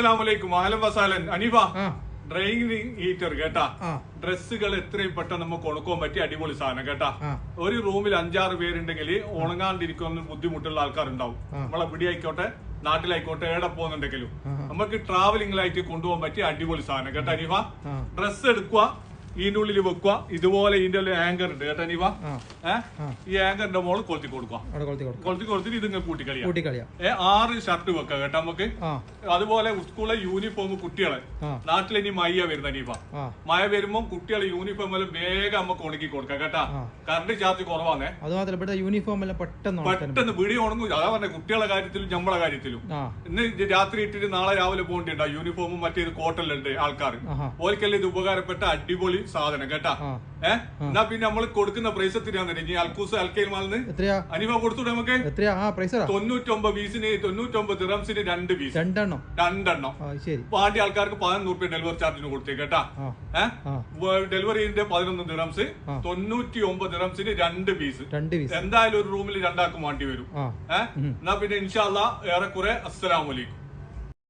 അസ്സലാമലൈക്കും അഹ്ലൻ വസഹലൻ Haneefa drying heater കേട്ടാ ഡ്രസ്സുകൾ എത്രയും പെട്ടെന്ന് നമുക്ക് ഉണക്കാൻ പറ്റിയ അടിപൊളി സാധനം കേട്ടാ ഒരു റൂമിൽ 5-6 പേരുണ്ടെങ്കിൽ ഉണങ്ങാണ്ടിരിക്കുന്ന ബുദ്ധിമുട്ടുള്ള ആൾക്കാരുണ്ടാവും നമ്മളെ പിടിയായിക്കോട്ടെ നാട്ടിലായിക്കോട്ടെ എവിടെ പോകുന്നുണ്ടെങ്കിലും നമുക്ക് ട്രാവലിംഗിലായിട്ട് കൊണ്ടുപോകാൻ പറ്റിയ അടിപൊളി സാധനം കേട്ടാ അനീഫ ഡ്രസ്സ് എടുക്കുക ഇതിന്റെ ഉള്ളിൽ വെക്കുക ഇതുപോലെ ഇതിന്റെ ആങ്കർ ഉണ്ട് കേട്ടോ നീവ ഈ ആങ്കറിന്റെ മോള് കൊളുത്തി കൊടുക്കുക കൊളുത്തി കൊടുത്തിട്ട് ഇതിങ്ങനെ കൂട്ടിക്കളിയാ 6 ഷർട്ട് വെക്കുക കേട്ടോ നമുക്ക് അതുപോലെ സ്കൂളിലെ യൂണിഫോം കുട്ടികളെ നാട്ടിൽ ഇനി മഴ വരുന്ന നീവ മഴ വരുമ്പോ കുട്ടികളെ യൂണിഫോം എല്ലാം വേഗം നമുക്ക് ഉണക്കി കൊടുക്കാം കേട്ടാ കറണ്ട് ചാർജ് കുറവാണേ യൂണിഫോം എല്ലാം പെട്ടെന്ന് പിടി ഉണങ്ങും അതാ പറഞ്ഞ കുട്ടികളെ കാര്യത്തിലും നമ്മളെ കാര്യത്തിലും ഇന്ന് രാത്രി ഇട്ടിട്ട് നാളെ രാവിലെ പോകേണ്ടിണ്ടാവും യൂണിഫോമും മറ്റേത് കോട്ടലുണ്ട് ആൾക്കാർ ഓൽക്കെല്ലാം ഇത് ഉപകാരപ്പെട്ട അടിപൊളി സാധനം കേട്ടാ എന്നാ പിന്നെ നമ്മൾ കൊടുക്കുന്ന പ്രൈസ് എത്രയാന്ന് അൽക്കൂസ് അൽക്കയിൽ മാലിന് അനിവ കൊടുത്തു നമുക്ക് 99 പീസിന് 99 ദിറംസിന് 2 പീസ് രണ്ടെണ്ണം പാണ്ടി ആൾക്കാർക്ക് 11 രൂപ ഡെലിവറി ചാർജിന് കൊടുത്തേ കേട്ടാ ഡെലിവറിന്റെ 11 ദിറംസ് 99 ദിറംസിന് 2 പീസ് എന്തായാലും ഒരു റൂമിൽ 2 ആക്കും വേണ്ടി വരും എന്നാ പിന്നെ ഇൻഷാ അല്ലാഹ് ഏറെക്കുറെ അസ്സലാമു അലൈക്കും.